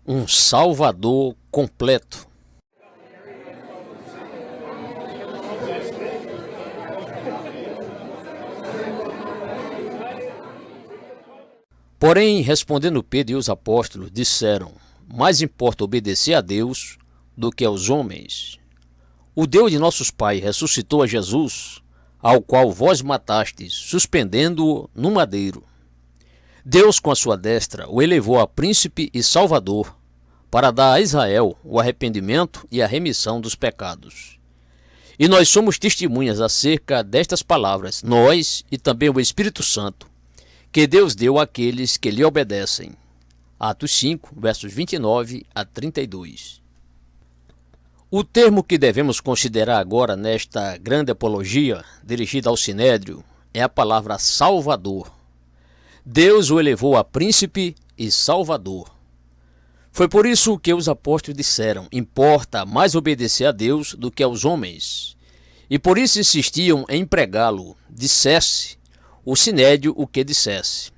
Um Salvador completo. Porém, respondendo Pedro e os apóstolos, disseram: mais importa obedecer a Deus do que aos homens. O Deus de nossos pais ressuscitou a Jesus, ao qual vós matastes, suspendendo-o no madeiro. Deus, com a sua destra, o elevou a príncipe e salvador, para dar a Israel o arrependimento e a remissão dos pecados. E nós somos testemunhas acerca destas palavras, nós e também o Espírito Santo, que Deus deu àqueles que lhe obedecem. Atos 5, versos 29 a 32. O termo que devemos considerar agora nesta grande apologia, dirigida ao Sinédrio, é a palavra Salvador. Deus o elevou a príncipe e salvador. Foi por isso que os apóstolos disseram: importa mais obedecer a Deus do que aos homens. E por isso insistiam em empregá-lo, dissesse o Sinédrio o que dissesse.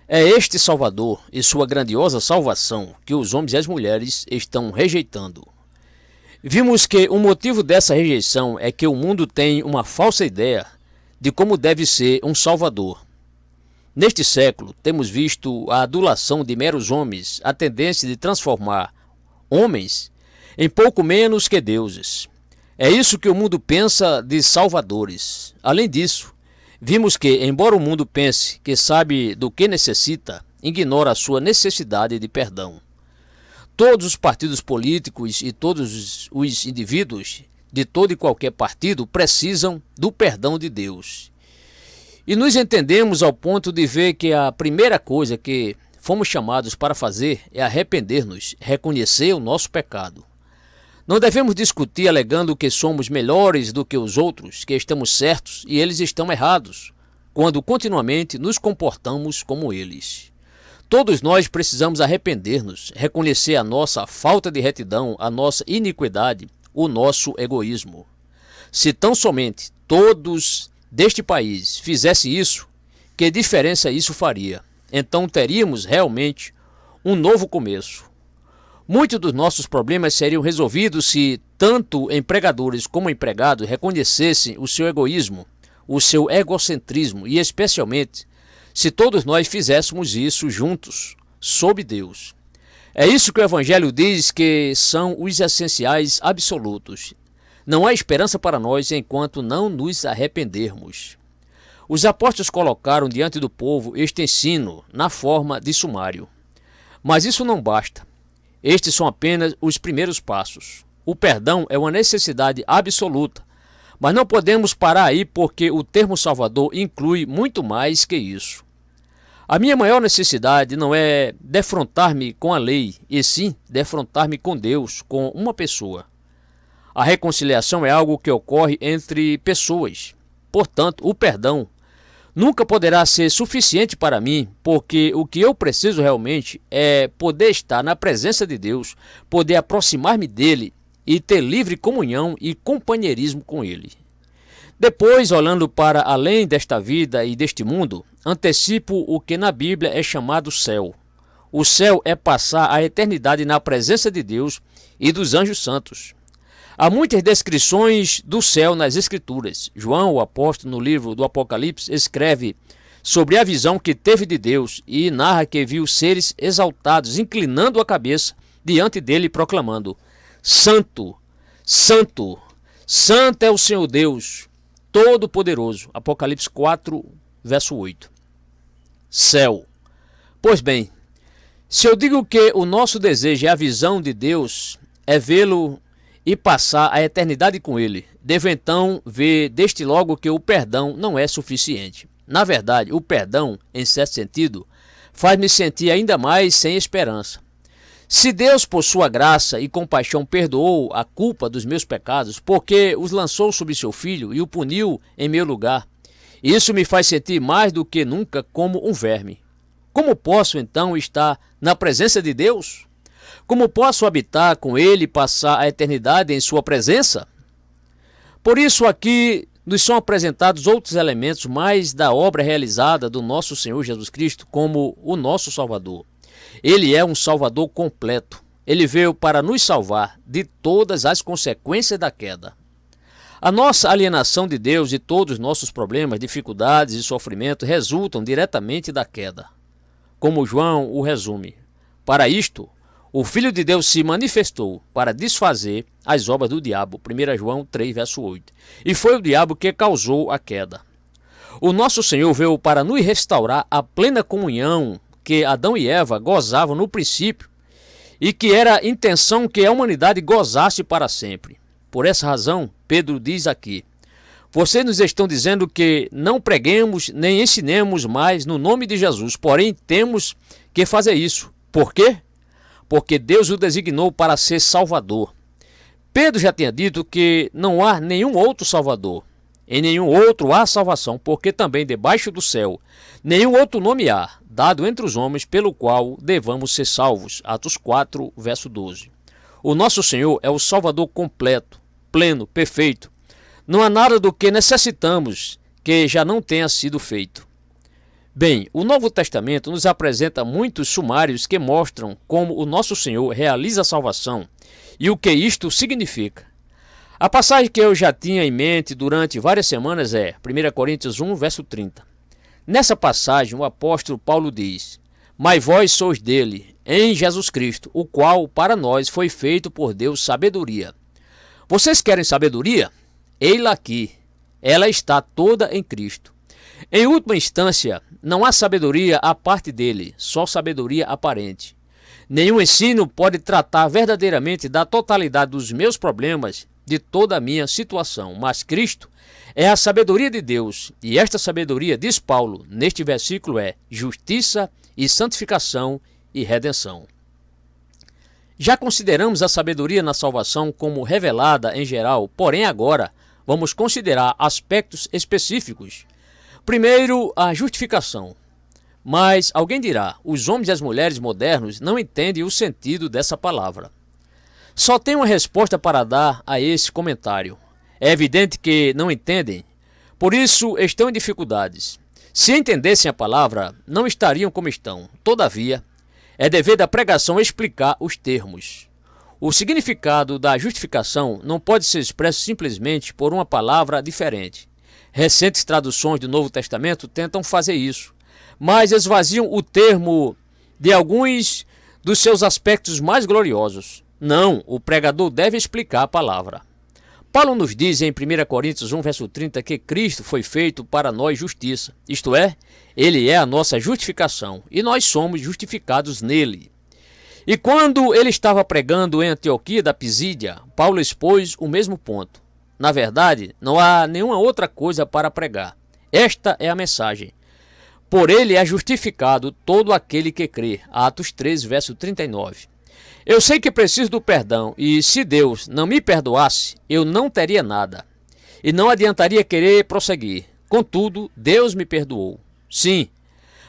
É este Salvador e sua grandiosa salvação que os homens e as mulheres estão rejeitando. Vimos que o motivo dessa rejeição é que o mundo tem uma falsa ideia de como deve ser um Salvador. Neste século, temos visto a adulação de meros homens, a tendência de transformar homens em pouco menos que deuses. É isso que o mundo pensa de salvadores. Além disso, vimos que, embora o mundo pense que sabe do que necessita, ignora a sua necessidade de perdão. Todos os partidos políticos e todos os indivíduos de todo e qualquer partido precisam do perdão de Deus. E nos entendemos ao ponto de ver que a primeira coisa que fomos chamados para fazer é arrepender-nos, reconhecer o nosso pecado. Não devemos discutir alegando que somos melhores do que os outros, que estamos certos e eles estão errados, quando continuamente nos comportamos como eles. Todos nós precisamos arrepender-nos, reconhecer a nossa falta de retidão, a nossa iniquidade, o nosso egoísmo. Se tão somente todos deste país fizesse isso, que diferença isso faria? Então teríamos realmente um novo começo. Muitos dos nossos problemas seriam resolvidos se tanto empregadores como empregados reconhecessem o seu egoísmo, o seu egocentrismo e, especialmente, se todos nós fizéssemos isso juntos, sob Deus. É isso que o Evangelho diz que são os essenciais absolutos. Não há esperança para nós enquanto não nos arrependermos. Os apóstolos colocaram diante do povo este ensino na forma de sumário. Mas isso não basta. Estes são apenas os primeiros passos. O perdão é uma necessidade absoluta, mas não podemos parar aí porque o termo Salvador inclui muito mais que isso. A minha maior necessidade não é defrontar-me com a lei, e sim defrontar-me com Deus, com uma pessoa. A reconciliação é algo que ocorre entre pessoas. Portanto, o perdão nunca poderá ser suficiente para mim, porque o que eu preciso realmente é poder estar na presença de Deus, poder aproximar-me dele e ter livre comunhão e companheirismo com ele. Depois, olhando para além desta vida e deste mundo, antecipo o que na Bíblia é chamado céu. O céu é passar a eternidade na presença de Deus e dos anjos santos. Há muitas descrições do céu nas Escrituras. João, o apóstolo, no livro do Apocalipse, escreve sobre a visão que teve de Deus e narra que viu seres exaltados, inclinando a cabeça diante dele, proclamando: Santo, Santo, Santo é o Senhor Deus, Todo-Poderoso. Apocalipse 4, verso 8. Céu. Pois bem, se eu digo que o nosso desejo é a visão de Deus, é vê-lo e passar a eternidade com ele, devo então ver desde logo que o perdão não é suficiente. Na verdade, o perdão, em certo sentido, faz-me sentir ainda mais sem esperança. Se Deus, por sua graça e compaixão, perdoou a culpa dos meus pecados, porque os lançou sobre seu filho e o puniu em meu lugar, isso me faz sentir mais do que nunca como um verme. Como posso então estar na presença de Deus? Como posso habitar com ele e passar a eternidade em sua presença? Por isso aqui nos são apresentados outros elementos mais da obra realizada do nosso Senhor Jesus Cristo como o nosso Salvador. Ele é um Salvador completo. Ele veio para nos salvar de todas as consequências da queda. A nossa alienação de Deus e todos os nossos problemas, dificuldades e sofrimento resultam diretamente da queda. Como João o resume, para isto, o Filho de Deus se manifestou para desfazer as obras do diabo, 1 João 3, verso 8. E foi o diabo que causou a queda. O nosso Senhor veio para nos restaurar a plena comunhão que Adão e Eva gozavam no princípio e que era a intenção que a humanidade gozasse para sempre. Por essa razão, Pedro diz aqui: vocês nos estão dizendo que não preguemos nem ensinemos mais no nome de Jesus, porém temos que fazer isso. Por quê? Porque Deus o designou para ser Salvador. Pedro já tinha dito que não há nenhum outro Salvador. Em nenhum outro há salvação, porque também debaixo do céu nenhum outro nome há, dado entre os homens, pelo qual devamos ser salvos. Atos 4, verso 12. O nosso Senhor é o Salvador completo, pleno, perfeito. Não há nada do que necessitamos que já não tenha sido feito. Bem, o Novo Testamento nos apresenta muitos sumários que mostram como o nosso Senhor realiza a salvação e o que isto significa. A passagem que eu já tinha em mente durante várias semanas é 1 Coríntios 1, verso 30. Nessa passagem, o apóstolo Paulo diz: mas vós sois dele, em Jesus Cristo, o qual para nós foi feito por Deus sabedoria. Vocês querem sabedoria? Ei-la aqui. Ela está toda em Cristo. Em última instância, não há sabedoria à parte dele, só sabedoria aparente. Nenhum ensino pode tratar verdadeiramente da totalidade dos meus problemas, de toda a minha situação, mas Cristo é a sabedoria de Deus, e esta sabedoria, diz Paulo, neste versículo é justiça e santificação e redenção. Já consideramos a sabedoria na salvação como revelada em geral, porém agora vamos considerar aspectos específicos. Primeiro, a justificação. Mas alguém dirá, os homens e as mulheres modernos não entendem o sentido dessa palavra. Só tem uma resposta para dar a esse comentário. É evidente que não entendem, por isso estão em dificuldades. Se entendessem a palavra, não estariam como estão. Todavia, é dever da pregação explicar os termos. O significado da justificação não pode ser expresso simplesmente por uma palavra diferente. Recentes traduções do Novo Testamento tentam fazer isso, mas esvaziam o termo de alguns dos seus aspectos mais gloriosos. Não, o pregador deve explicar a palavra. Paulo nos diz em 1 Coríntios 1, verso 30, que Cristo foi feito para nós justiça. Isto é, ele é a nossa justificação e nós somos justificados nele. E quando ele estava pregando em Antioquia da Pisídia, Paulo expôs o mesmo ponto. Na verdade, não há nenhuma outra coisa para pregar. Esta é a mensagem. Por ele é justificado todo aquele que crê. Atos 13, verso 39. Eu sei que preciso do perdão e se Deus não me perdoasse, eu não teria nada. E não adiantaria querer prosseguir. Contudo, Deus me perdoou. Sim,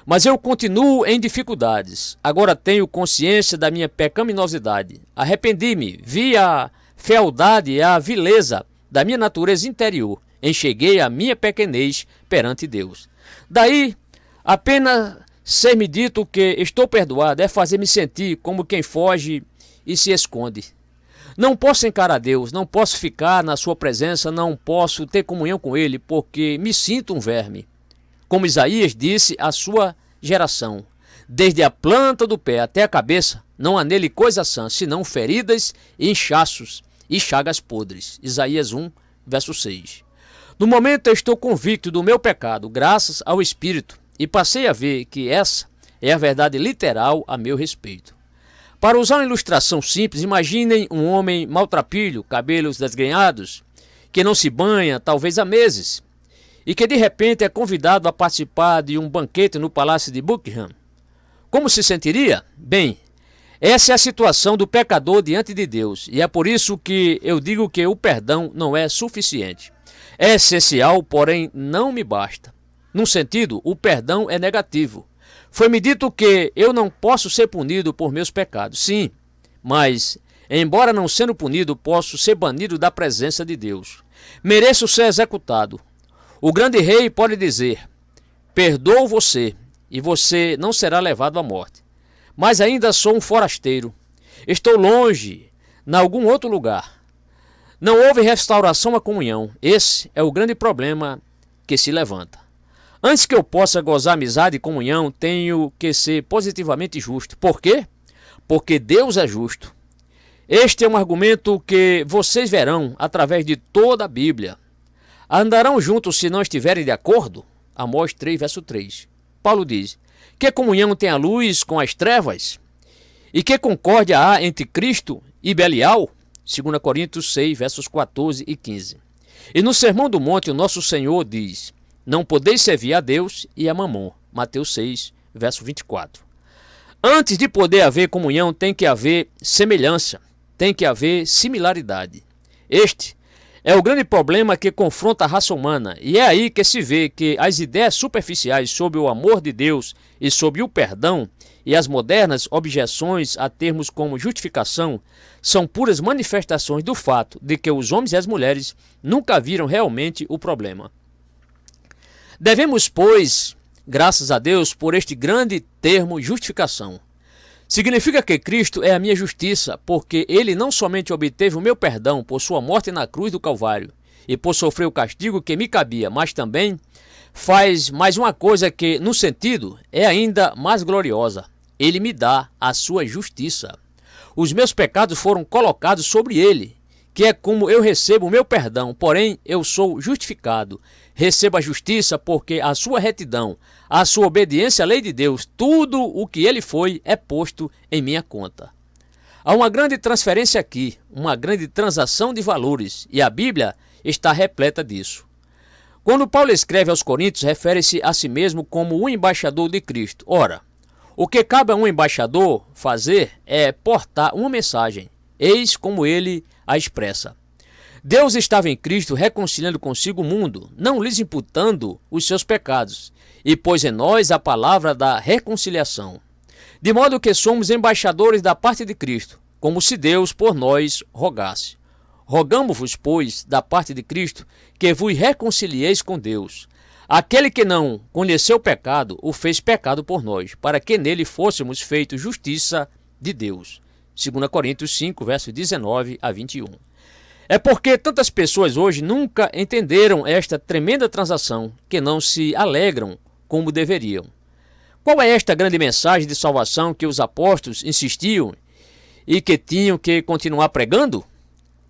mas eu continuo em dificuldades. Agora tenho consciência da minha pecaminosidade. Arrependi-me, vi a fealdade e a vileza da minha natureza interior. Enxerguei a minha pequenez perante Deus. Daí, apenas ser-me dito que estou perdoado é fazer-me sentir como quem foge e se esconde. Não posso encarar Deus, não posso ficar na sua presença, não posso ter comunhão com Ele, porque me sinto um verme. Como Isaías disse à sua geração, desde a planta do pé até a cabeça, não há nele coisa sã, senão feridas e inchaços e chagas podres. Isaías 1, verso 6. No momento eu estou convicto do meu pecado, graças ao Espírito, e passei a ver que essa é a verdade literal a meu respeito. Para usar uma ilustração simples, imaginem um homem maltrapilho, cabelos desgrenhados, que não se banha talvez há meses, e que de repente é convidado a participar de um banquete no Palácio de Buckingham. Como se sentiria? Bem, essa é a situação do pecador diante de Deus, e é por isso que eu digo que o perdão não é suficiente. É essencial, porém não me basta. Num sentido, o perdão é negativo. Foi-me dito que eu não posso ser punido por meus pecados. Sim, mas, embora não sendo punido, posso ser banido da presença de Deus. Mereço ser executado. O grande rei pode dizer, perdoo você, e você não será levado à morte. mas ainda sou um forasteiro. Estou longe, em algum outro lugar. Não houve restauração à comunhão. Esse é o grande problema que se levanta. Antes que eu possa gozar amizade e comunhão, tenho que ser positivamente justo. Por quê? Porque Deus é justo. Este é um argumento que vocês verão através de toda a Bíblia. Andarão juntos se não estiverem de acordo? Amós 3, verso 3. Paulo diz: que comunhão tem a luz com as trevas? E que concórdia há entre Cristo e Belial? 2 Coríntios 6, versos 14 e 15. E no Sermão do Monte o nosso Senhor diz: não podeis servir a Deus e a Mamon. Mateus 6, verso 24. Antes de poder haver comunhão, tem que haver semelhança, tem que haver similaridade. Este é o grande problema que confronta a raça humana, e é aí que se vê que as ideias superficiais sobre o amor de Deus e sobre o perdão e as modernas objeções a termos como justificação são puras manifestações do fato de que os homens e as mulheres nunca viram realmente o problema. Devemos, pois, graças a Deus, por este grande termo justificação. Significa que Cristo é a minha justiça, porque ele não somente obteve o meu perdão por sua morte na cruz do Calvário e por sofrer o castigo que me cabia, mas também faz mais uma coisa que, no sentido, é ainda mais gloriosa. Ele me dá a sua justiça. Os meus pecados foram colocados sobre ele, que é como eu recebo o meu perdão, porém eu sou justificado. Recebo a justiça porque a sua retidão, a sua obediência à lei de Deus, tudo o que ele foi é posto em minha conta. Há uma grande transferência aqui, uma grande transação de valores, e a Bíblia está repleta disso. Quando Paulo escreve aos Coríntios, refere-se a si mesmo como o embaixador de Cristo. Ora, o que cabe a um embaixador fazer é portar uma mensagem. Eis como ele a expressa. Deus estava em Cristo reconciliando consigo o mundo, não lhes imputando os seus pecados, e pôs em nós a palavra da reconciliação. De modo que somos embaixadores da parte de Cristo, como se Deus por nós rogasse. Rogamo-vos, pois, da parte de Cristo, que vos reconcilieis com Deus. Aquele que não conheceu o pecado, o fez pecado por nós, para que nele fôssemos feitos justiça de Deus. 2 Coríntios 5, versos 19 a 21. É porque tantas pessoas hoje nunca entenderam esta tremenda transação que não se alegram como deveriam. Qual é esta grande mensagem de salvação que os apóstolos insistiam e que tinham que continuar pregando?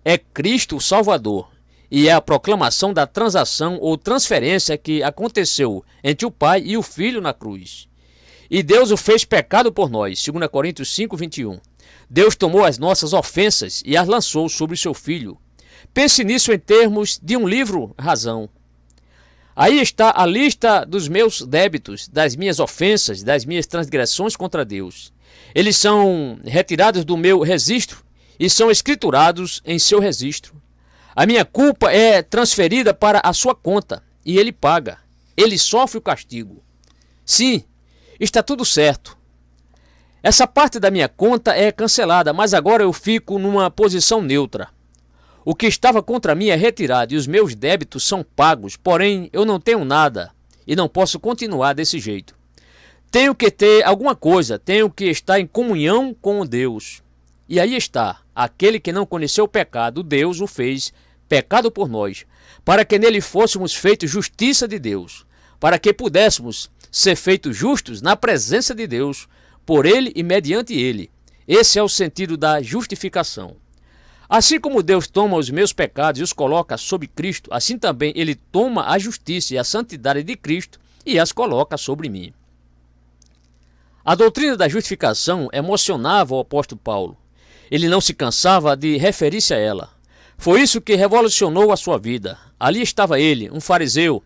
É Cristo o Salvador, e é a proclamação da transação ou transferência que aconteceu entre o Pai e o Filho na cruz. E Deus o fez pecado por nós, 2 Coríntios 5, 21. Deus tomou as nossas ofensas e as lançou sobre o seu Filho. Pense nisso em termos de um livro razão. Aí está a lista dos meus débitos, das minhas ofensas, das minhas transgressões contra Deus. Eles são retirados do meu registro e são escriturados em seu registro. A minha culpa é transferida para a sua conta e ele paga. Ele sofre o castigo. Sim, está tudo certo. Essa parte da minha conta é cancelada, mas agora eu fico numa posição neutra. O que estava contra mim é retirado e os meus débitos são pagos, porém eu não tenho nada e não posso continuar desse jeito. Tenho que ter alguma coisa, tenho que estar em comunhão com Deus. E aí está, aquele que não conheceu o pecado, Deus o fez pecado por nós, para que nele fôssemos feitos justiça de Deus, para que pudéssemos ser feitos justos na presença de Deus, por ele e mediante ele. Esse é o sentido da justificação. Assim como Deus toma os meus pecados e os coloca sobre Cristo, assim também ele toma a justiça e a santidade de Cristo e as coloca sobre mim. A doutrina da justificação emocionava o apóstolo Paulo. Ele não se cansava de referir-se a ela. Foi isso que revolucionou a sua vida. Ali estava ele, um fariseu,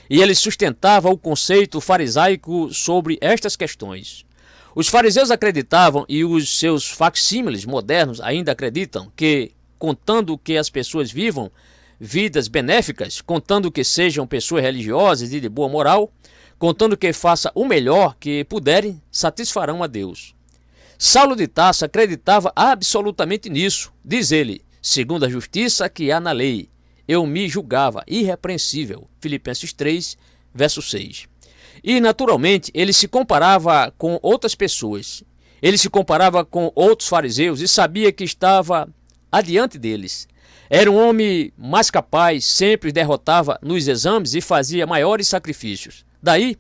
e ele sustentava o conceito farisaico sobre estas questões. Os fariseus acreditavam, e os seus facsímiles modernos ainda acreditam, que, contando que as pessoas vivam vidas benéficas, contando que sejam pessoas religiosas e de boa moral, contando que façam o melhor que puderem, satisfarão a Deus. Saulo de Tarso acreditava absolutamente nisso. Diz ele: segundo a justiça que há na lei, eu me julgava irrepreensível. Filipenses 3, verso 6. E, naturalmente, ele se comparava com outras pessoas. Ele se comparava com outros fariseus e sabia que estava adiante deles. Era um homem mais capaz, sempre derrotava nos exames e fazia maiores sacrifícios. Daí,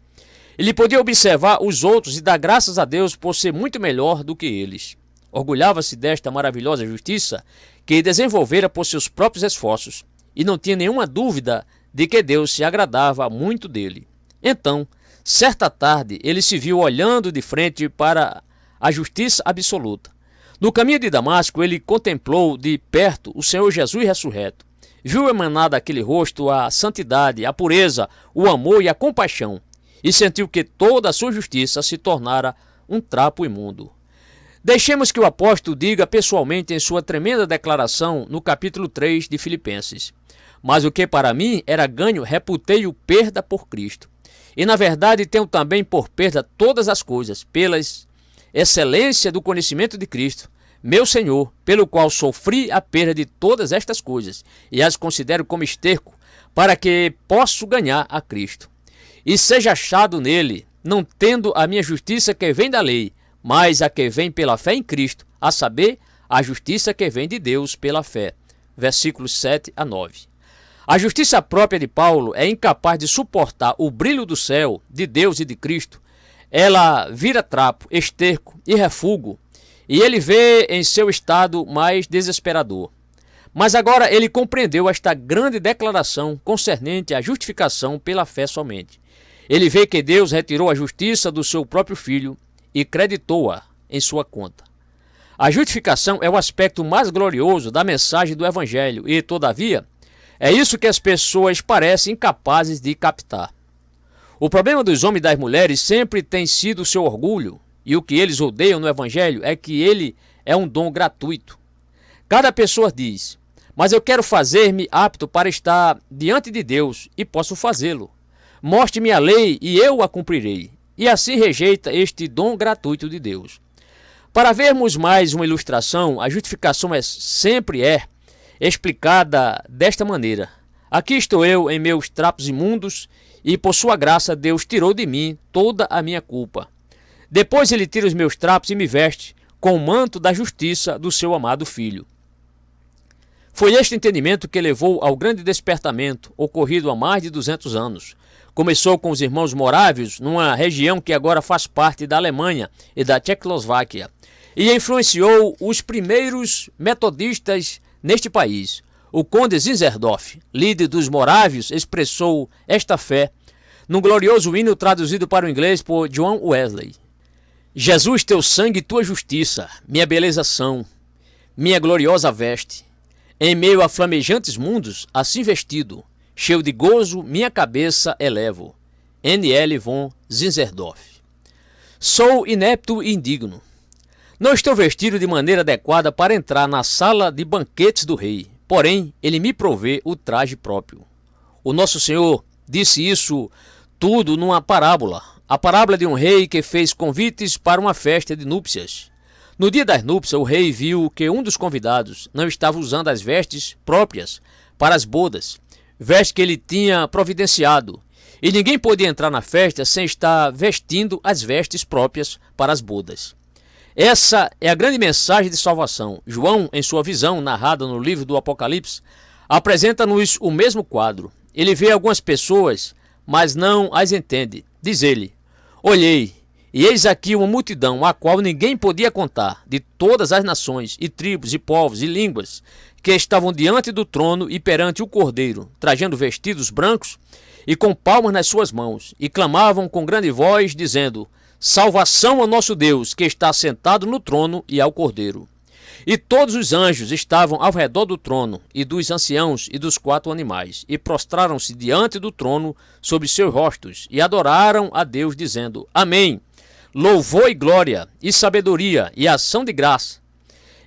ele podia observar os outros e dar graças a Deus por ser muito melhor do que eles. Orgulhava-se desta maravilhosa justiça que desenvolvera por seus próprios esforços e não tinha nenhuma dúvida de que Deus se agradava muito dele. Então, certa tarde, ele se viu olhando de frente para a justiça absoluta. No caminho de Damasco, ele contemplou de perto o Senhor Jesus ressurreto. Viu emanar daquele rosto a santidade, a pureza, o amor e a compaixão, e sentiu que toda a sua justiça se tornara um trapo imundo. Deixemos que o apóstolo diga pessoalmente em sua tremenda declaração no capítulo 3 de Filipenses. Mas o que para mim era ganho, reputei-o perda por Cristo. E na verdade tenho também por perda todas as coisas, pela excelência do conhecimento de Cristo, meu Senhor, pelo qual sofri a perda de todas estas coisas, e as considero como esterco, para que possa ganhar a Cristo. E seja achado nele, não tendo a minha justiça que vem da lei, mas a que vem pela fé em Cristo, a saber, a justiça que vem de Deus pela fé. Versículos 7 a 9. A justiça própria de Paulo é incapaz de suportar o brilho do céu, de Deus e de Cristo. Ela vira trapo, esterco e refúgio, e ele vê em seu estado mais desesperador. Mas agora ele compreendeu esta grande declaração concernente à justificação pela fé somente. Ele vê que Deus retirou a justiça do seu próprio Filho e creditou-a em sua conta. A justificação é o aspecto mais glorioso da mensagem do Evangelho e, todavia, é isso que as pessoas parecem incapazes de captar. O problema dos homens e das mulheres sempre tem sido o seu orgulho, e o que eles odeiam no Evangelho é que ele é um dom gratuito. Cada pessoa diz, mas eu quero fazer-me apto para estar diante de Deus e posso fazê-lo. Mostre-me a lei e eu a cumprirei. E assim rejeita este dom gratuito de Deus. Para vermos mais uma ilustração, a justificação sempre é explicada desta maneira. Aqui estou eu em meus trapos imundos, e por sua graça Deus tirou de mim toda a minha culpa. Depois ele tira os meus trapos e me veste com o manto da justiça do seu amado Filho. Foi este entendimento que levou ao grande despertamento, ocorrido há mais de 200 anos. Começou com os irmãos morávios, numa região que agora faz parte da Alemanha e da Tchecoslováquia, e influenciou os primeiros metodistas neste país. O conde Zinzendorf, líder dos morávios, expressou esta fé num glorioso hino traduzido para o inglês por John Wesley. Jesus, teu sangue e tua justiça, minha beleza são, minha gloriosa veste. Em meio a flamejantes mundos, assim vestido, cheio de gozo, minha cabeça elevo. N.L. von Zinzendorf. Sou inepto e indigno. Não estou vestido de maneira adequada para entrar na sala de banquetes do rei, porém ele me provê o traje próprio. O nosso Senhor disse isso tudo numa parábola, a parábola de um rei que fez convites para uma festa de núpcias. No dia das núpcias, o rei viu que um dos convidados não estava usando as vestes próprias para as bodas, vestes que ele tinha providenciado, e ninguém podia entrar na festa sem estar vestindo as vestes próprias para as bodas. Essa é a grande mensagem de salvação. João, em sua visão, narrada no livro do Apocalipse, apresenta-nos o mesmo quadro. Ele vê algumas pessoas, mas não as entende. Diz ele, olhei, e eis aqui uma multidão, a qual ninguém podia contar, de todas as nações, e tribos, e povos, e línguas, que estavam diante do trono e perante o Cordeiro, trajando vestidos brancos e com palmas nas suas mãos, e clamavam com grande voz, dizendo, salvação ao nosso Deus, que está sentado no trono e ao Cordeiro. E todos os anjos estavam ao redor do trono, e dos anciãos e dos 4 animais, e prostraram-se diante do trono sobre seus rostos, e adoraram a Deus, dizendo, amém, louvor e glória, e sabedoria, e ação de graça,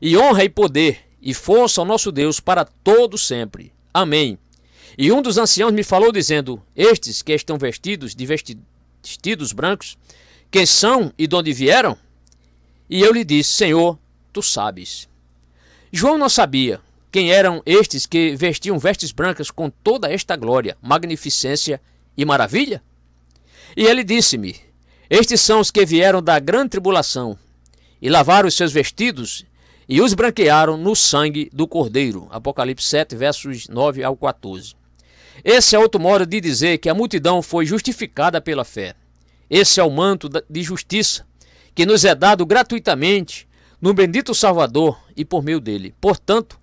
e honra e poder, e força ao nosso Deus para todo sempre. Amém. E um dos anciãos me falou, dizendo, estes que estão vestidos de vestidos brancos, quem são e de onde vieram? E eu lhe disse, Senhor, tu sabes. João não sabia quem eram estes que vestiam vestes brancas com toda esta glória, magnificência e maravilha? E ele disse-me, estes são os que vieram da grande tribulação, e lavaram os seus vestidos e os branquearam no sangue do Cordeiro. Apocalipse 7, versos 9 ao 14. Esse é outro modo de dizer que a multidão foi justificada pela fé. Esse é o manto de justiça que nos é dado gratuitamente no bendito Salvador e por meio dele. Portanto,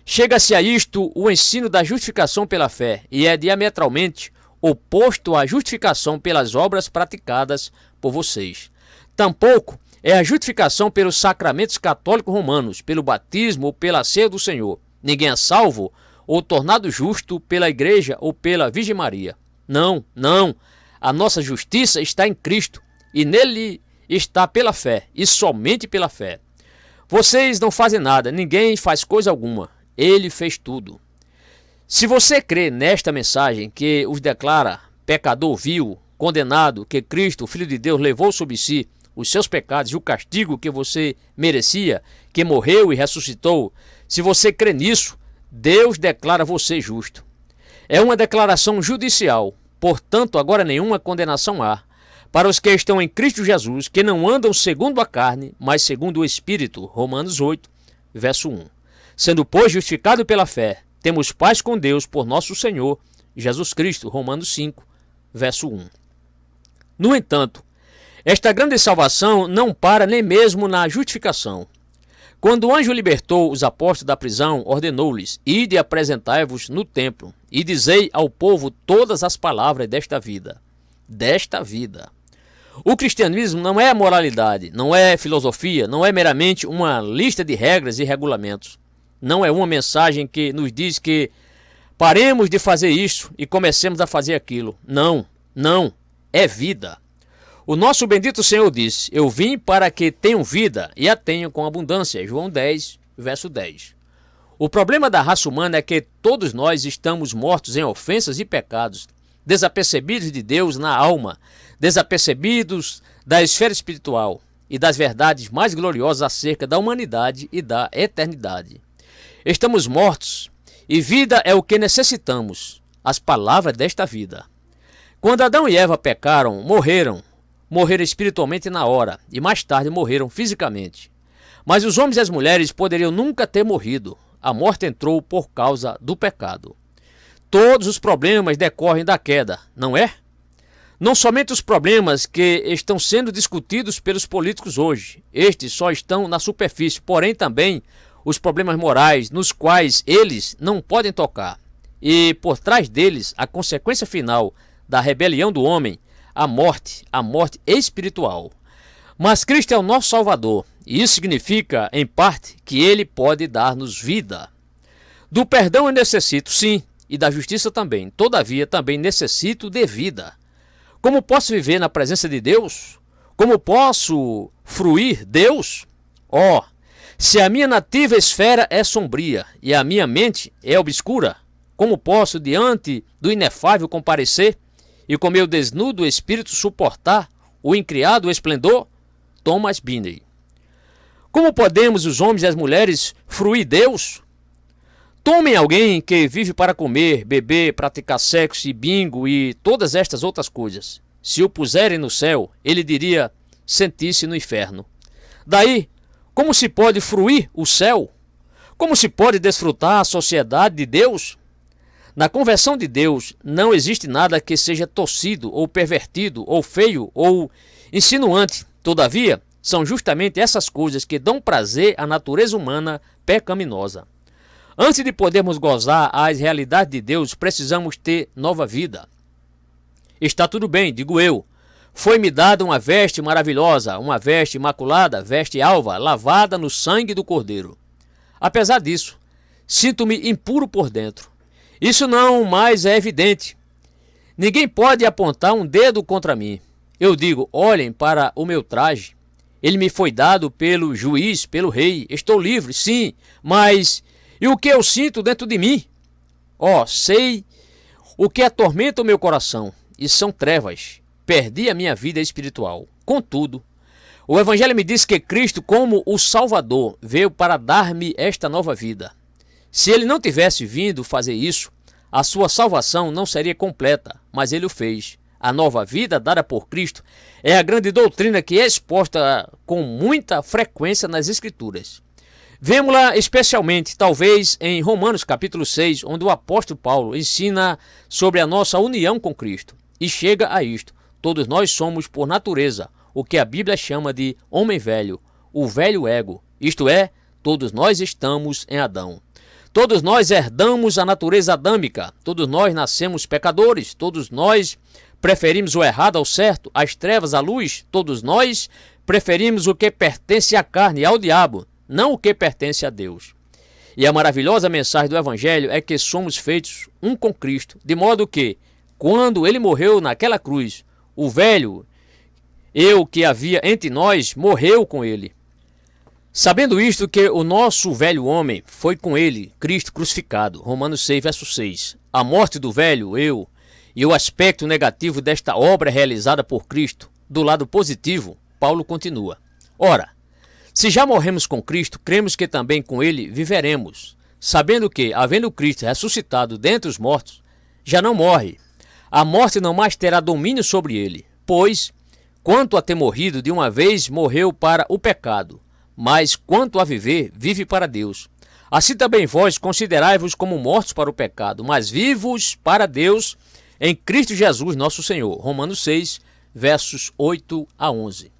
chega-se a isto o ensino da justificação pela fé, e é diametralmente oposto à justificação pelas obras praticadas por vocês. Tampouco é a justificação pelos sacramentos católicos romanos, pelo batismo ou pela ceia do Senhor. Ninguém é salvo ou tornado justo pela Igreja ou pela Virgem Maria. Não, não. A nossa justiça está em Cristo, e nele está pela fé, e somente pela fé. Vocês não fazem nada, ninguém faz coisa alguma. Ele fez tudo. Se você crê nesta mensagem que os declara pecador vil, condenado, que Cristo, o Filho de Deus, levou sobre si os seus pecados e o castigo que você merecia, que morreu e ressuscitou, se você crê nisso, Deus declara você justo. É uma declaração judicial, portanto, agora nenhuma condenação há para os que estão em Cristo Jesus, que não andam segundo a carne, mas segundo o Espírito. Romanos 8, verso 1. Sendo, pois, justificado pela fé, temos paz com Deus por nosso Senhor Jesus Cristo. Romanos 5, verso 1. No entanto, esta grande salvação não para nem mesmo na justificação. Quando o anjo libertou os apóstolos da prisão, ordenou-lhes: ide e apresentai-vos no templo, e dizei ao povo todas as palavras desta vida. Desta vida. O cristianismo não é moralidade, não é filosofia, não é meramente uma lista de regras e regulamentos. Não é uma mensagem que nos diz que paremos de fazer isso e comecemos a fazer aquilo. Não, não, é vida. O nosso bendito Senhor disse: eu vim para que tenham vida e a tenham com abundância. João 10, verso 10. O problema da raça humana é que todos nós estamos mortos em ofensas e pecados, desapercebidos de Deus na alma, desapercebidos da esfera espiritual e das verdades mais gloriosas acerca da humanidade e da eternidade. Estamos mortos e vida é o que necessitamos, as palavras desta vida. Quando Adão e Eva pecaram, morreram espiritualmente na hora e mais tarde morreram fisicamente. Mas os homens e as mulheres poderiam nunca ter morrido. A morte entrou por causa do pecado. Todos os problemas decorrem da queda, não é? Não somente os problemas que estão sendo discutidos pelos políticos hoje, estes só estão na superfície, porém também os problemas morais nos quais eles não podem tocar. E por trás deles, a consequência final da rebelião do homem, a morte espiritual. Mas Cristo é o nosso Salvador, e isso significa, em parte, que Ele pode dar-nos vida. Do perdão eu necessito, sim, e da justiça também. Todavia, também necessito de vida. Como posso viver na presença de Deus? Como posso fruir Deus? Se a minha nativa esfera é sombria e a minha mente é obscura, como posso, diante do inefável, comparecer e com meu desnudo espírito suportar o incriado esplendor? Thomas Binney. Como podemos os homens e as mulheres fruir Deus? Tomem alguém que vive para comer, beber, praticar sexo e bingo e todas estas outras coisas. Se o puserem no céu, ele diria sentir-se no inferno. Daí, como se pode fruir o céu? Como se pode desfrutar a sociedade de Deus? Na conversão de Deus não existe nada que seja torcido ou pervertido ou feio ou insinuante. Todavia, são justamente essas coisas que dão prazer à natureza humana pecaminosa. Antes de podermos gozar as realidades de Deus, precisamos ter nova vida. Está tudo bem, digo eu. Foi-me dada uma veste maravilhosa, uma veste imaculada, veste alva, lavada no sangue do Cordeiro. Apesar disso, sinto-me impuro por dentro. Isso não mais é evidente. Ninguém pode apontar um dedo contra mim. Eu digo: olhem para o meu traje. Ele me foi dado pelo juiz, pelo rei. Estou livre, sim, mas e o que eu sinto dentro de mim? Sei o que atormenta o meu coração, e são trevas. Perdi a minha vida espiritual. Contudo, o Evangelho me diz que Cristo, como o Salvador, veio para dar-me esta nova vida. Se ele não tivesse vindo fazer isso, a sua salvação não seria completa, mas ele o fez. a nova vida dada por Cristo, é a grande doutrina que é exposta com muita frequência nas Escrituras. Vemos-la especialmente, talvez, em Romanos capítulo 6, onde o apóstolo Paulo ensina sobre a nossa união com Cristo. E chega a isto: todos nós somos, por natureza, o que a Bíblia chama de homem velho, o velho ego, isto é, todos nós estamos em Adão. Todos nós herdamos a natureza adâmica, todos nós nascemos pecadores, todos nós preferimos o errado ao certo, as trevas à luz, todos nós preferimos o que pertence à carne e ao diabo, não o que pertence a Deus. E a maravilhosa mensagem do Evangelho é que somos feitos um com Cristo, de modo que, quando ele morreu naquela cruz, o velho eu que havia entre nós morreu com ele. Sabendo isto, que o nosso velho homem foi com ele, Cristo crucificado, Romanos 6, verso 6. A morte do velho eu e o aspecto negativo desta obra realizada por Cristo, do lado positivo, Paulo continua. Ora, se já morremos com Cristo, cremos que também com ele viveremos, sabendo que, havendo Cristo ressuscitado dentre os mortos, já não morre. A morte não mais terá domínio sobre ele, pois, quanto a ter morrido de uma vez, morreu para o pecado, mas quanto a viver, vive para Deus. Assim também vós considerai-vos como mortos para o pecado, mas vivos para Deus em Cristo Jesus nosso Senhor. Romanos 6, versos 8 a 11.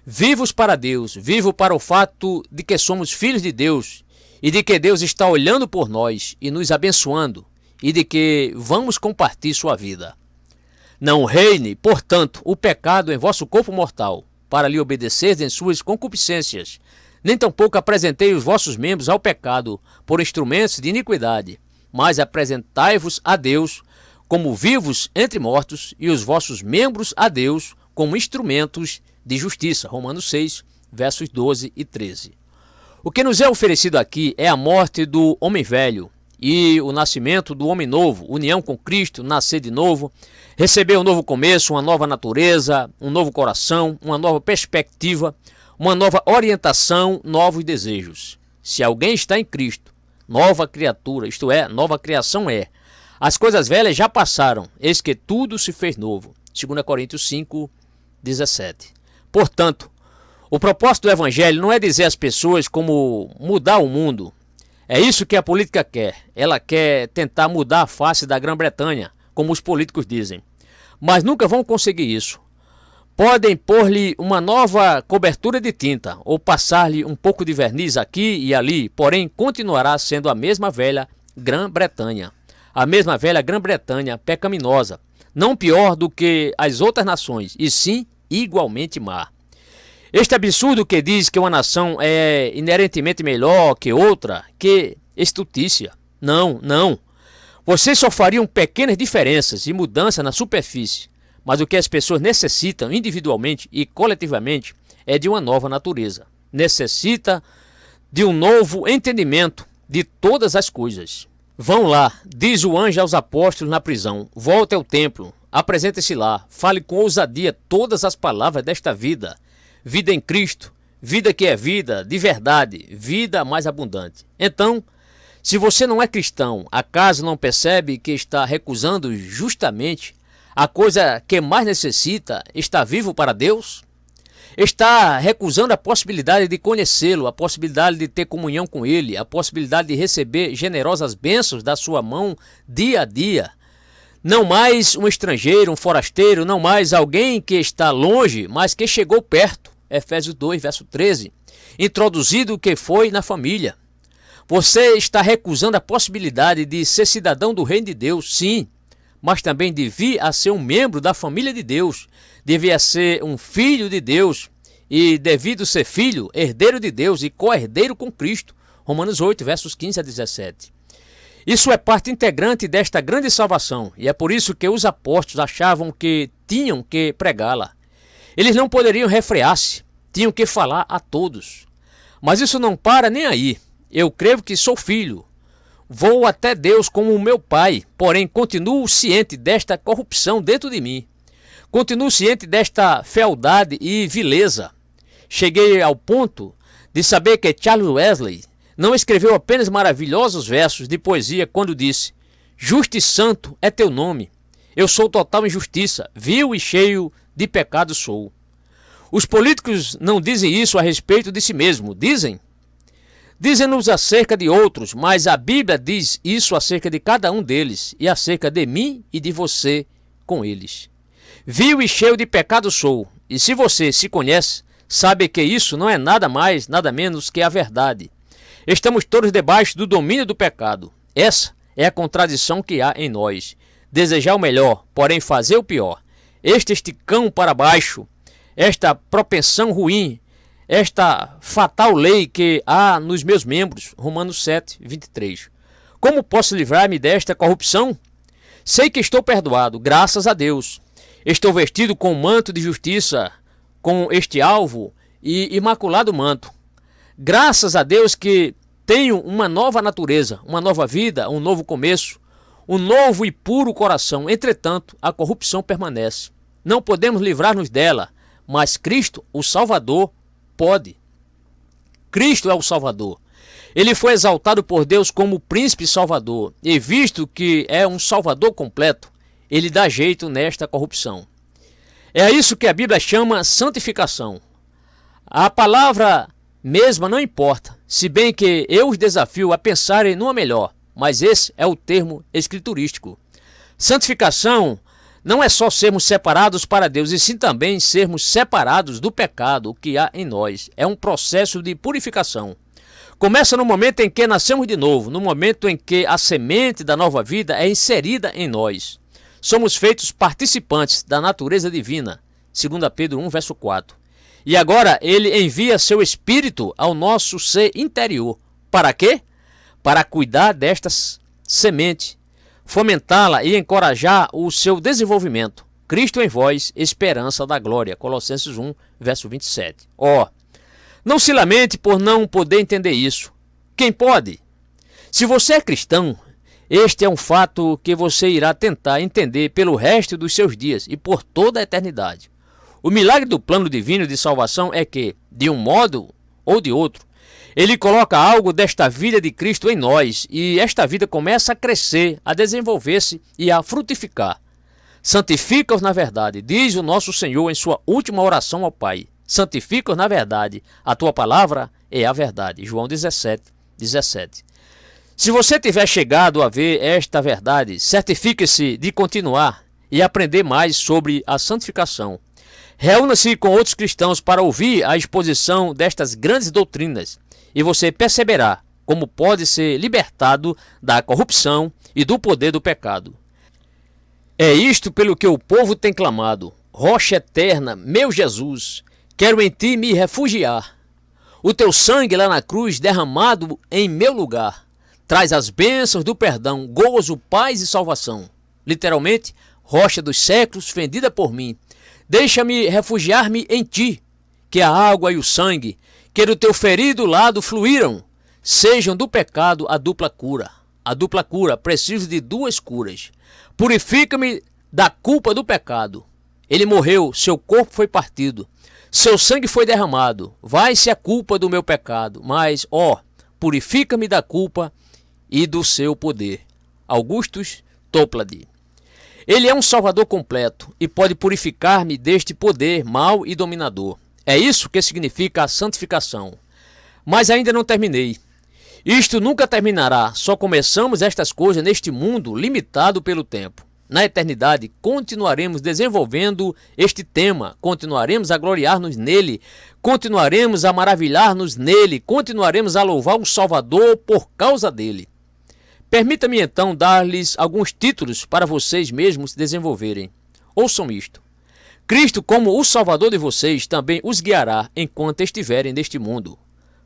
Vivos para Deus, vivo para o fato de que somos filhos de Deus e de que Deus está olhando por nós e nos abençoando e de que vamos compartilhar sua vida. Não reine, portanto, o pecado em vosso corpo mortal, para lhe obedecer em suas concupiscências, nem tampouco apresentei os vossos membros ao pecado por instrumentos de iniquidade, mas apresentai-vos a Deus como vivos entre mortos e os vossos membros a Deus como instrumentos de justiça. Romanos 6, versos 12 e 13. O que nos é oferecido aqui é a morte do homem velho e o nascimento do homem novo, união com Cristo, nascer de novo, receber um novo começo, uma nova natureza, um novo coração, uma nova perspectiva, uma nova orientação, novos desejos. Se alguém está em Cristo, nova criatura, isto é, nova criação é. As coisas velhas já passaram, eis que tudo se fez novo. 2 Coríntios 5, 17. Portanto, o propósito do Evangelho não é dizer às pessoas como mudar o mundo. É isso que a política quer. Ela quer tentar mudar a face da Grã-Bretanha, como os políticos dizem. Mas nunca vão conseguir isso. Podem pôr-lhe uma nova cobertura de tinta ou passar-lhe um pouco de verniz aqui e ali, porém continuará sendo a mesma velha Grã-Bretanha. A mesma velha Grã-Bretanha pecaminosa, não pior do que as outras nações, e sim igualmente má. Este absurdo que diz que uma nação é inerentemente melhor que outra, que estultícia. Não, não. Vocês só fariam pequenas diferenças e mudanças na superfície, mas o que as pessoas necessitam individualmente e coletivamente é de uma nova natureza. Necessita de um novo entendimento de todas as coisas. Vão lá, diz o anjo aos apóstolos na prisão, volte ao templo, apresente-se lá, fale com ousadia todas as palavras desta vida. Vida em Cristo, vida que é vida, de verdade, vida mais abundante. Então, se você não é cristão, acaso não percebe que está recusando justamente a coisa que mais necessita, está vivo para Deus? Está recusando a possibilidade de conhecê-lo, a possibilidade de ter comunhão com Ele, a possibilidade de receber generosas bênçãos da sua mão dia a dia. Não mais um estrangeiro, um forasteiro, não mais alguém que está longe, mas que chegou perto. Efésios 2, verso 13. Introduzido o que foi na família. Você está recusando a possibilidade de ser cidadão do reino de Deus, sim, mas também de vir a ser um membro da família de Deus, de vir a ser um filho de Deus e, devido ser filho, herdeiro de Deus e co-herdeiro com Cristo. Romanos 8, versos 15 a 17. Isso é parte integrante desta grande salvação e é por isso que os apóstolos achavam que tinham que pregá-la. Eles não poderiam refrear-se, tinham que falar a todos. Mas isso não para nem aí. Eu creio que sou filho. Vou até Deus como o meu pai, porém continuo ciente desta corrupção dentro de mim. Continuo ciente desta fealdade e vileza. Cheguei ao ponto de saber que Charles Wesley não escreveu apenas maravilhosos versos de poesia quando disse: Justo e santo é teu nome. Eu sou total injustiça, vil e cheio de pecado sou. Os políticos não dizem isso a respeito de si mesmo, dizem? Dizem-nos acerca de outros, mas a Bíblia diz isso acerca de cada um deles e acerca de mim e de você com eles. Vil e cheio de pecado sou, e se você se conhece, sabe que isso não é nada mais, nada menos que a verdade. Estamos todos debaixo do domínio do pecado. Essa é a contradição que há em nós. Desejar o melhor, porém fazer o pior. Este esticão para baixo, esta propensão ruim, esta fatal lei que há nos meus membros. Romanos 7, 23. Como posso livrar-me desta corrupção? Sei que estou perdoado, graças a Deus. Estou vestido com um manto de justiça, com este alvo e imaculado manto. Graças a Deus que tenho uma nova natureza, uma nova vida, um novo começo, um novo e puro coração. Entretanto, a corrupção permanece. Não podemos livrar-nos dela, mas Cristo, o Salvador, pode. Cristo é o Salvador. Ele foi exaltado por Deus como príncipe salvador, e visto que é um salvador completo, ele dá jeito nesta corrupção. É isso que a Bíblia chama santificação. A palavra mesma não importa, se bem que eu os desafio a pensarem numa melhor, mas esse é o termo escriturístico. Santificação não é só sermos separados para Deus, e sim também sermos separados do pecado que há em nós. É um processo de purificação. Começa no momento em que nascemos de novo, no momento em que a semente da nova vida é inserida em nós. Somos feitos participantes da natureza divina. 2 Pedro 1, verso 4. E agora ele envia seu Espírito ao nosso ser interior. Para quê? Para cuidar desta semente, fomentá-la e encorajar o seu desenvolvimento. Cristo em vós, esperança da glória. Colossenses 1, verso 27. Não se lamente por não poder entender isso. Quem pode? Se você é cristão, este é um fato que você irá tentar entender pelo resto dos seus dias e por toda a eternidade. O milagre do plano divino de salvação é que, de um modo ou de outro, ele coloca algo desta vida de Cristo em nós, e esta vida começa a crescer, a desenvolver-se e a frutificar. Santifica-os na verdade, diz o nosso Senhor em sua última oração ao Pai. Santifica-os na verdade, a tua palavra é a verdade. João 17, 17. Se você tiver chegado a ver esta verdade, certifique-se de continuar e aprender mais sobre a santificação. Reúna-se com outros cristãos para ouvir a exposição destas grandes doutrinas, e você perceberá como pode ser libertado da corrupção e do poder do pecado. É isto pelo que o povo tem clamado: rocha eterna, meu Jesus, quero em ti me refugiar. O teu sangue lá na cruz derramado em meu lugar traz as bênçãos do perdão, gozo, paz e salvação. Literalmente, rocha dos séculos, fendida por mim. Deixa-me refugiar-me em ti, que a água e o sangue, que do teu ferido lado fluíram, sejam do pecado a dupla cura. A dupla cura, preciso de duas curas. Purifica-me da culpa do pecado. Ele morreu, seu corpo foi partido, seu sangue foi derramado. Vai-se a culpa do meu pecado, mas, purifica-me da culpa e do seu poder. Augustus Toplady. Ele é um salvador completo e pode purificar-me deste poder mau e dominador. É isso que significa a santificação. Mas ainda não terminei. Isto nunca terminará, só começamos estas coisas neste mundo limitado pelo tempo. Na eternidade, continuaremos desenvolvendo este tema, continuaremos a gloriar-nos nele, continuaremos a maravilhar-nos nele, continuaremos a louvar o Salvador por causa dele. Permita-me então dar-lhes alguns títulos para vocês mesmos se desenvolverem. Ouçam isto. Cristo, como o Salvador de vocês, também os guiará enquanto estiverem neste mundo.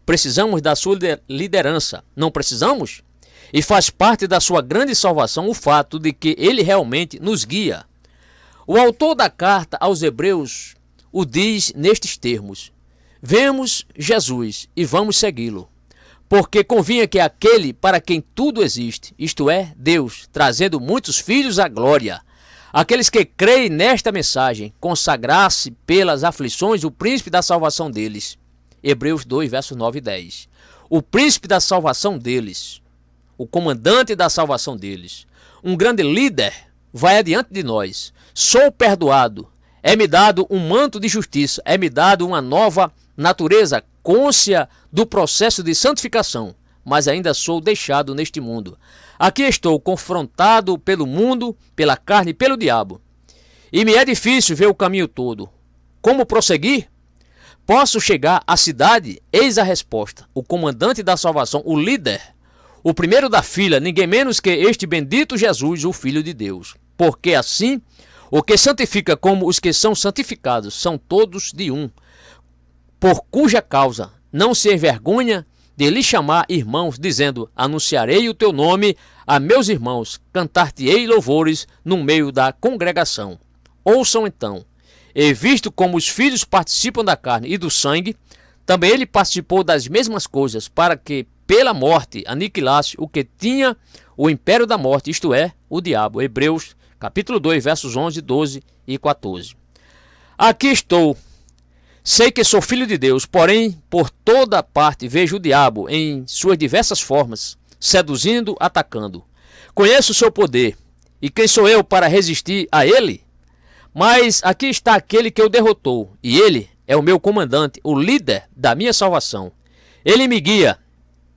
Precisamos da sua liderança, não precisamos? E faz parte da sua grande salvação o fato de que ele realmente nos guia. O autor da carta aos Hebreus o diz nestes termos: vemos Jesus e vamos segui-lo, porque convinha que aquele para quem tudo existe, isto é, Deus, trazendo muitos filhos à glória, aqueles que creem nesta mensagem, consagrasse pelas aflições o príncipe da salvação deles. Hebreus 2, versos 9 e 10. O príncipe da salvação deles, o comandante da salvação deles, um grande líder, vai adiante de nós. Sou perdoado. É-me dado um manto de justiça. É-me dado uma nova natureza, cônscia do processo de santificação. Mas ainda sou deixado neste mundo. Aqui estou confrontado pelo mundo, pela carne e pelo diabo. E me é difícil ver o caminho todo. Como prosseguir? Posso chegar à cidade? Eis a resposta. O comandante da salvação, o líder, o primeiro da fila, ninguém menos que este bendito Jesus, o Filho de Deus. Porque assim, o que santifica como os que são santificados são todos de um, por cuja causa não se envergonha de lhe chamar irmãos, dizendo: anunciarei o teu nome a meus irmãos, cantar-te-ei louvores no meio da congregação. Ouçam então, e visto como os filhos participam da carne e do sangue, também ele participou das mesmas coisas, para que pela morte aniquilasse o que tinha o império da morte, isto é, o diabo. Hebreus capítulo 2, versos 11, 12 e 14. Aqui estou. Sei que sou filho de Deus, porém, por toda parte vejo o diabo em suas diversas formas, seduzindo, atacando. Conheço o seu poder, e quem sou eu para resistir a ele? Mas aqui está aquele que o derrotou, e ele é o meu comandante, o líder da minha salvação. Ele me guia,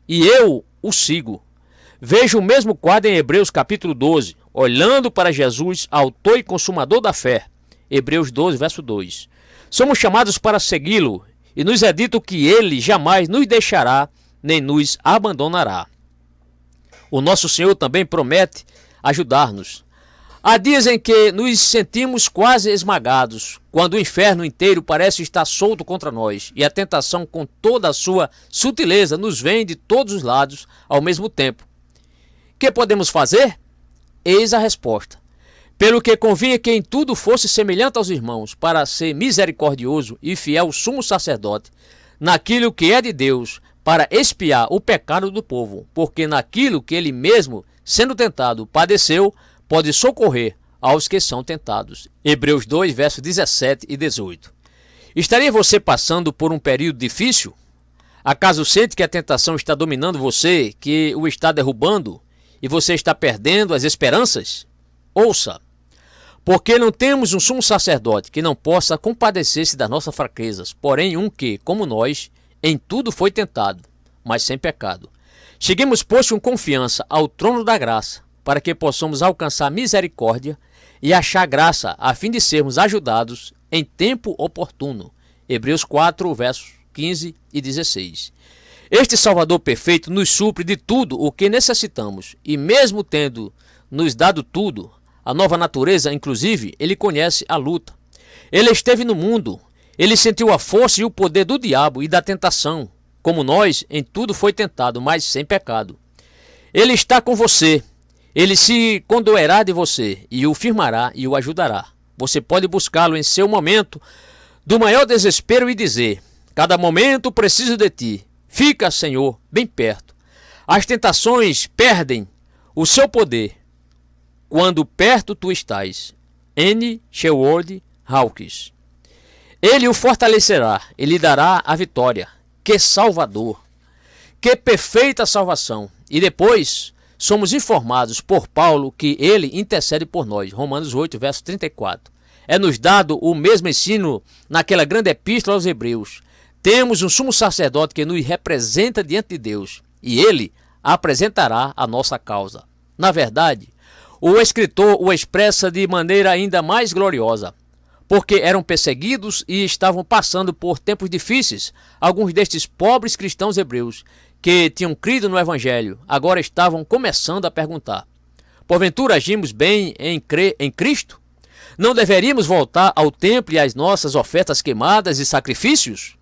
e eu o sigo. Vejo o mesmo quadro em Hebreus capítulo 12, olhando para Jesus, autor e consumador da fé. Hebreus 12, verso 2. Somos chamados para segui-lo, e nos é dito que ele jamais nos deixará, nem nos abandonará. O nosso Senhor também promete ajudar-nos. Há dias em que nos sentimos quase esmagados, quando o inferno inteiro parece estar solto contra nós, e a tentação, com toda a sua sutileza, nos vem de todos os lados ao mesmo tempo. Que podemos fazer? Eis a resposta. Pelo que convinha que em tudo fosse semelhante aos irmãos, para ser misericordioso e fiel sumo sacerdote, naquilo que é de Deus, para expiar o pecado do povo, porque naquilo que ele mesmo, sendo tentado, padeceu, pode socorrer aos que são tentados. Hebreus 2, versos 17 e 18. Estaria você passando por um período difícil? Acaso sente que a tentação está dominando você, que o está derrubando, e você está perdendo as esperanças? Ouça, porque não temos um sumo sacerdote que não possa compadecer-se das nossas fraquezas, porém um que, como nós, em tudo foi tentado, mas sem pecado. Cheguemos, pois, com confiança ao trono da graça, para que possamos alcançar misericórdia e achar graça, a fim de sermos ajudados em tempo oportuno. Hebreus 4, versos 15 e 16. Este Salvador perfeito nos supre de tudo o que necessitamos, e mesmo tendo nos dado tudo, a nova natureza, inclusive, ele conhece a luta. Ele esteve no mundo, ele sentiu a força e o poder do diabo e da tentação. Como nós, em tudo foi tentado, mas sem pecado. Ele está com você, ele se condoerá de você, e o firmará e o ajudará. Você pode buscá-lo em seu momento do maior desespero e dizer: cada momento preciso de ti, fica, Senhor, bem perto. As tentações perdem o seu poder quando perto tu estás. N. Sherwood Hawkins. Ele o fortalecerá, ele lhe dará a vitória. Que Salvador! Que perfeita salvação! E depois somos informados por Paulo que ele intercede por nós. Romanos 8, verso 34. É-nos dado o mesmo ensino naquela grande epístola aos Hebreus. Temos um sumo sacerdote que nos representa diante de Deus, e ele apresentará a nossa causa. Na verdade, o escritor o expressa de maneira ainda mais gloriosa, porque eram perseguidos e estavam passando por tempos difíceis. Alguns destes pobres cristãos hebreus que tinham crido no Evangelho agora estavam começando a perguntar: porventura agimos bem em crer em Cristo? Não deveríamos voltar ao templo e às nossas ofertas queimadas e sacrifícios?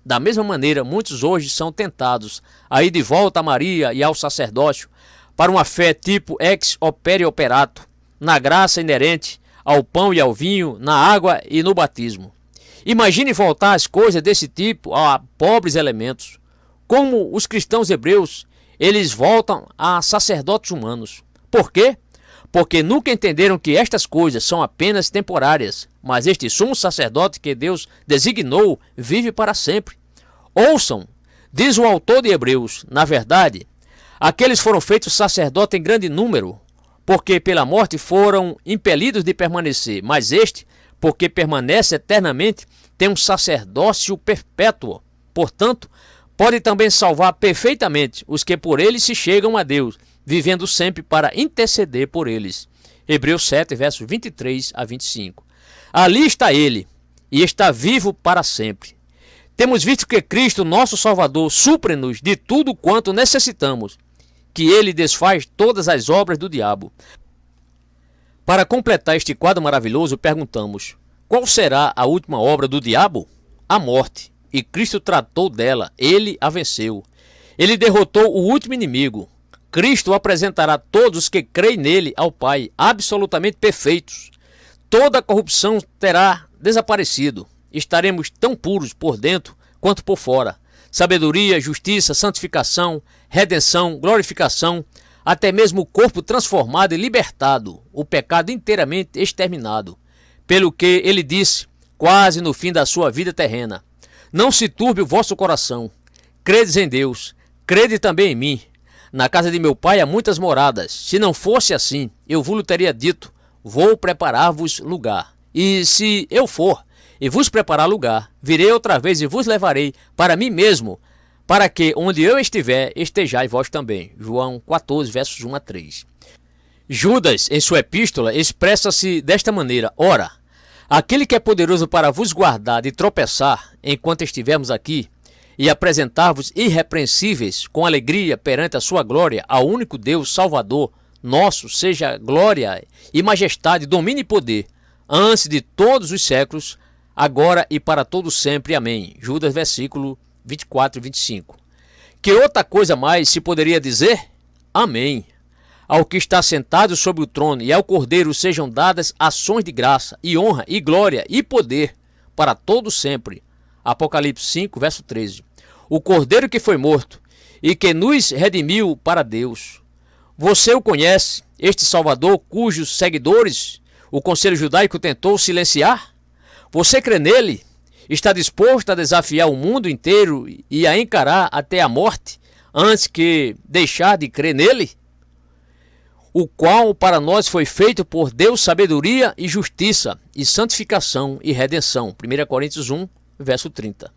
Da mesma maneira, muitos hoje são tentados a ir de volta a Maria e ao sacerdócio para uma fé tipo ex opere operato, na graça inerente ao pão e ao vinho, na água e no batismo. Imagine voltar às coisas desse tipo a pobres elementos. Como os cristãos hebreus, eles voltam a sacerdotes humanos. Por quê? Porque nunca entenderam que estas coisas são apenas temporárias, mas este sumo sacerdote que Deus designou vive para sempre. Ouçam, diz o autor de Hebreus, na verdade, aqueles foram feitos sacerdotes em grande número, porque pela morte foram impelidos de permanecer, mas este, porque permanece eternamente, tem um sacerdócio perpétuo. Portanto, pode também salvar perfeitamente os que por ele se chegam a Deus, vivendo sempre para interceder por eles. Hebreus 7, versos 23 a 25. Ali está ele, e está vivo para sempre. Temos visto que Cristo, nosso Salvador, supre-nos de tudo quanto necessitamos, que ele desfaz todas as obras do diabo. Para completar este quadro maravilhoso, perguntamos: qual será a última obra do diabo? A morte. E Cristo tratou dela, ele a venceu. Ele derrotou o último inimigo. Cristo apresentará todos os que creem nele ao Pai, absolutamente perfeitos. Toda a corrupção terá desaparecido. Estaremos tão puros por dentro quanto por fora. Sabedoria, justiça, santificação, redenção, glorificação, até mesmo o corpo transformado e libertado, o pecado inteiramente exterminado. Pelo que ele disse, quase no fim da sua vida terrena: não se turbe o vosso coração. Credes em Deus, crede também em mim. Na casa de meu pai há muitas moradas. Se não fosse assim, eu vos teria dito: vou preparar-vos lugar. E se eu for e vos preparar lugar, virei outra vez e vos levarei para mim mesmo, para que onde eu estiver, estejais vós também. João 14, versos 1 a 3. Judas, em sua epístola, expressa-se desta maneira: ora, aquele que é poderoso para vos guardar de tropeçar enquanto estivermos aqui, e apresentar-vos irrepreensíveis com alegria perante a sua glória, ao único Deus Salvador nosso, seja glória e majestade, domínio e poder, antes de todos os séculos, agora e para todo sempre. Amém. Judas, versículo 24 e 25. Que outra coisa mais se poderia dizer? Amém. Ao que está sentado sobre o trono e ao Cordeiro sejam dadas ações de graça e honra e glória e poder para todo sempre. Apocalipse 5, verso 13. O Cordeiro que foi morto e que nos redimiu para Deus. Você o conhece, este Salvador cujos seguidores o Conselho Judaico tentou silenciar? Você crê nele? Está disposto a desafiar o mundo inteiro e a encarar até a morte antes que deixar de crer nele? O qual para nós foi feito por Deus sabedoria e justiça e santificação e redenção. 1 Coríntios 1, verso 30.